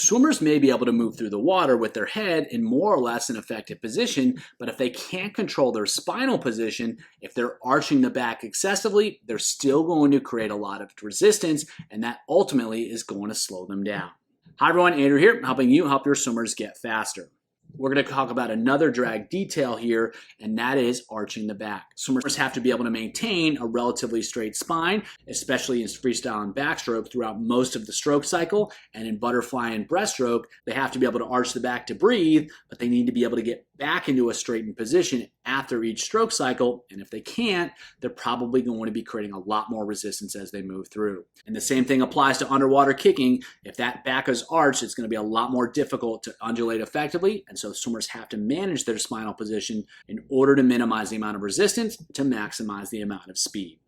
Swimmers may be able to move through the water with their head in more or less an effective position, but if they can't control their spinal position, if they're arching the back excessively, they're still going to create a lot of resistance, and that ultimately is going to slow them down. Hi everyone, Andrew here, helping you help your swimmers get faster. We're going to talk about another drag detail here, and that is arching the back. Swimmers have to be able to maintain a relatively straight spine, especially in freestyle and backstroke throughout most of the stroke cycle. And in butterfly and breaststroke, they have to be able to arch the back to breathe, but they need to be able to get back into a straightened position after each stroke cycle. And if they can't, they're probably going to be creating a lot more resistance as they move through. And the same thing applies to underwater kicking. If that back is arched, it's going to be a lot more difficult to undulate effectively. And so swimmers have to manage their spinal position in order to minimize the amount of resistance to maximize the amount of speed.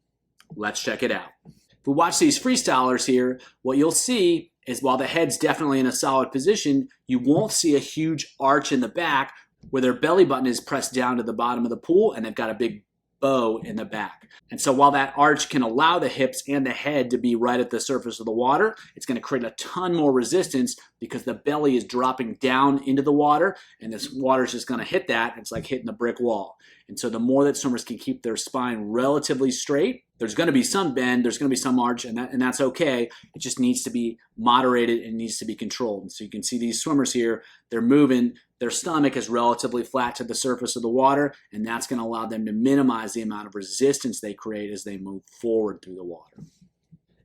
Let's check it out. If we watch these freestylers here, what you'll see is while the head's definitely in a solid position, you won't see a huge arch in the back where their belly button is pressed down to the bottom of the pool and they've got a big bow in the back. And so while that arch can allow the hips and the head to be right at the surface of the water, it's going to create a ton more resistance because the belly is dropping down into the water and this water is just going to hit that. It's like hitting a brick wall. And so the more that swimmers can keep their spine relatively straight, there's going to be some bend, there's going to be some arch, and that's okay. It just needs to be moderated and needs to be controlled. And so you can see these swimmers here, they're moving, their stomach is relatively flat to the surface of the water, and that's going to allow them to minimize the amount of resistance they create as they move forward through the water.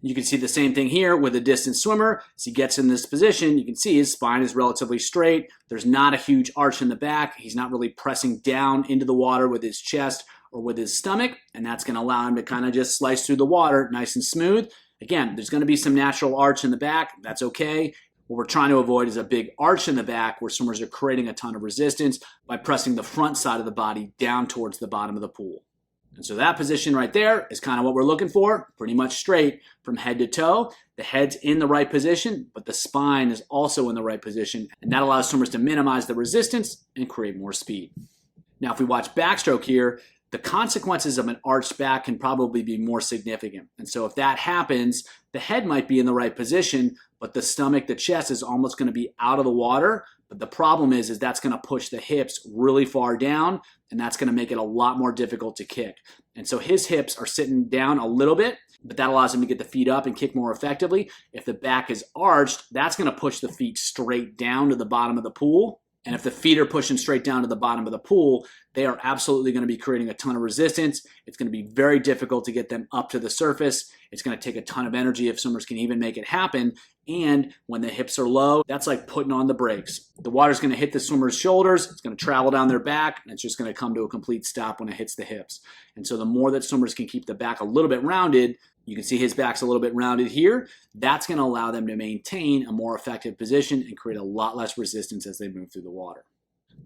You can see the same thing here with a distance swimmer. As he gets in this position, you can see his spine is relatively straight. There's not a huge arch in the back. He's not really pressing down into the water with his chest or with his stomach, and that's going to allow him to kind of just slice through the water nice and smooth. Again, there's going to be some natural arch in the back. That's okay. What we're trying to avoid is a big arch in the back where swimmers are creating a ton of resistance by pressing the front side of the body down towards the bottom of the pool. And so that position right there is kind of what we're looking for, pretty much straight from head to toe. The head's in the right position, but the spine is also in the right position, and that allows swimmers to minimize the resistance and create more speed. Now, if we watch backstroke here, the consequences of an arched back can probably be more significant. And so if that happens, the head might be in the right position, but the stomach, the chest is almost going to be out of the water. But the problem is that's going to push the hips really far down, and that's going to make it a lot more difficult to kick. And so his hips are sitting down a little bit, but that allows him to get the feet up and kick more effectively. If the back is arched, that's going to push the feet straight down to the bottom of the pool. And if the feet are pushing straight down to the bottom of the pool, they are absolutely going to be creating a ton of resistance. It's going to be very difficult to get them up to the surface. It's going to take a ton of energy if swimmers can even make it happen. And when the hips are low, that's like putting on the brakes. The water's going to hit the swimmer's shoulders. It's going to travel down their back, and it's just going to come to a complete stop when it hits the hips. And so the more that swimmers can keep the back a little bit rounded, you can see his back's a little bit rounded here. That's going to allow them to maintain a more effective position and create a lot less resistance as they move through the water.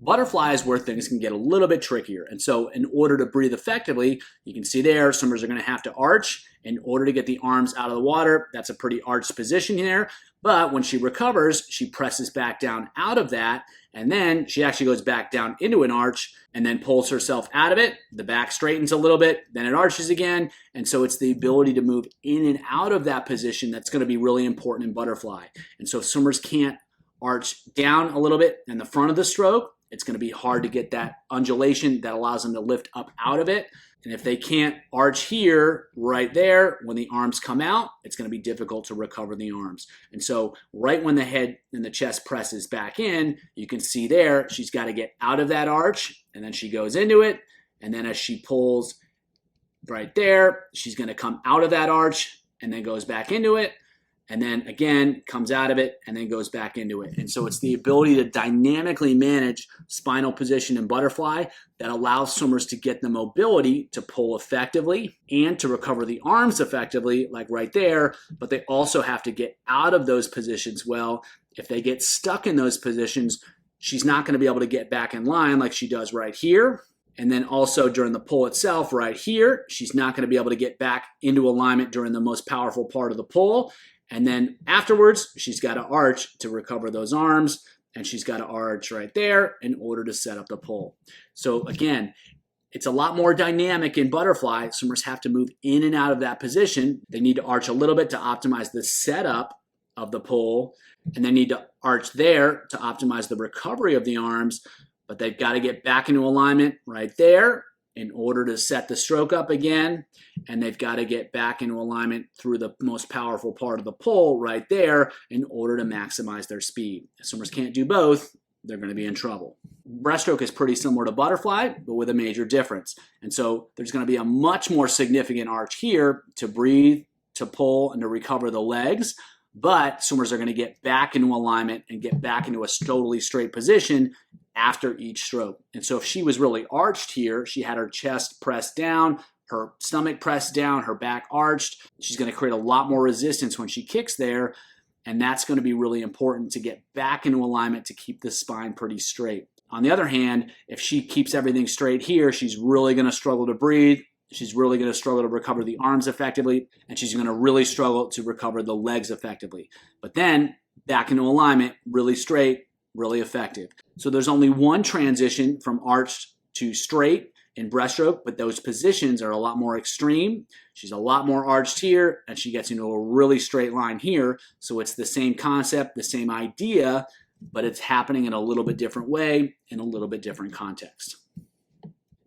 Butterfly is where things can get a little bit trickier. And so in order to breathe effectively, you can see there, swimmers are going to have to arch in order to get the arms out of the water. That's a pretty arched position here. But when she recovers, she presses back down out of that, and then she actually goes back down into an arch and then pulls herself out of it. The back straightens a little bit, then it arches again. And so it's the ability to move in and out of that position that's going to be really important in butterfly. And so if swimmers can't arch down a little bit in the front of the stroke, it's going to be hard to get that undulation that allows them to lift up out of it. And if they can't arch here, right there, when the arms come out, it's going to be difficult to recover the arms. And so right when the head and the chest presses back in, you can see there, she's got to get out of that arch, and then she goes into it. And then as she pulls right there, she's going to come out of that arch and then goes back into it. And then again, comes out of it and then goes back into it. And so it's the ability to dynamically manage spinal position in butterfly that allows swimmers to get the mobility to pull effectively and to recover the arms effectively, like right there. But they also have to get out of those positions well. If they get stuck in those positions, she's not going to be able to get back in line like she does right here. And then also during the pull itself right here, she's not going to be able to get back into alignment during the most powerful part of the pull. And then afterwards, she's got to arch to recover those arms, and she's got to arch right there in order to set up the pull. So again, it's a lot more dynamic in butterfly. Swimmers have to move in and out of that position. They need to arch a little bit to optimize the setup of the pull, and they need to arch there to optimize the recovery of the arms, but they've got to get back into alignment right there in order to set the stroke up again, and they've got to get back into alignment through the most powerful part of the pull right there in order to maximize their speed. If swimmers can't do both, they're going to be in trouble. Breaststroke is pretty similar to butterfly, but with a major difference. And so there's going to be a much more significant arch here to breathe, to pull, and to recover the legs. But swimmers are going to get back into alignment and get back into a totally straight position after each stroke. And so if she was really arched here, she had her chest pressed down, her stomach pressed down, her back arched, she's going to create a lot more resistance when she kicks there. And that's going to be really important to get back into alignment to keep the spine pretty straight. On the other hand, if she keeps everything straight here, she's really going to struggle to breathe. She's really going to struggle to recover the arms effectively, and she's going to really struggle to recover the legs effectively. But then back into alignment, really straight, really effective. So there's only one transition from arched to straight in breaststroke, but those positions are a lot more extreme. She's a lot more arched here, and she gets into a really straight line here. So it's the same concept, the same idea, but it's happening in a little bit different way, in a little bit different context.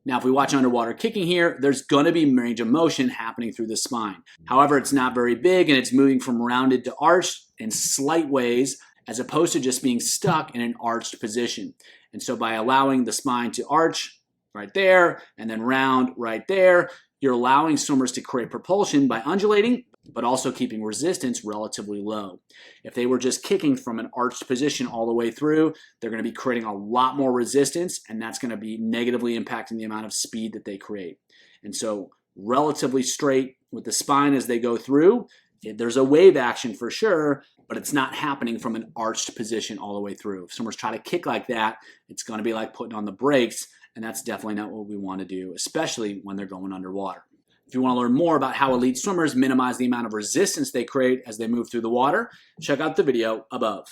Now, if we watch underwater kicking here, there's going to be range of motion happening through the spine. However, it's not very big, and it's moving from rounded to arched in slight ways, as opposed to just being stuck in an arched position. And so by allowing the spine to arch right there, and then round right there, you're allowing swimmers to create propulsion by undulating, but also keeping resistance relatively low. If they were just kicking from an arched position all the way through, they're going to be creating a lot more resistance, and that's going to be negatively impacting the amount of speed that they create. And so relatively straight with the spine as they go through, there's a wave action for sure, but it's not happening from an arched position all the way through. If swimmers try to kick like that, it's going to be like putting on the brakes, and that's definitely not what we want to do, especially when they're going underwater. If you want to learn more about how elite swimmers minimize the amount of resistance they create as they move through the water, check out the video above.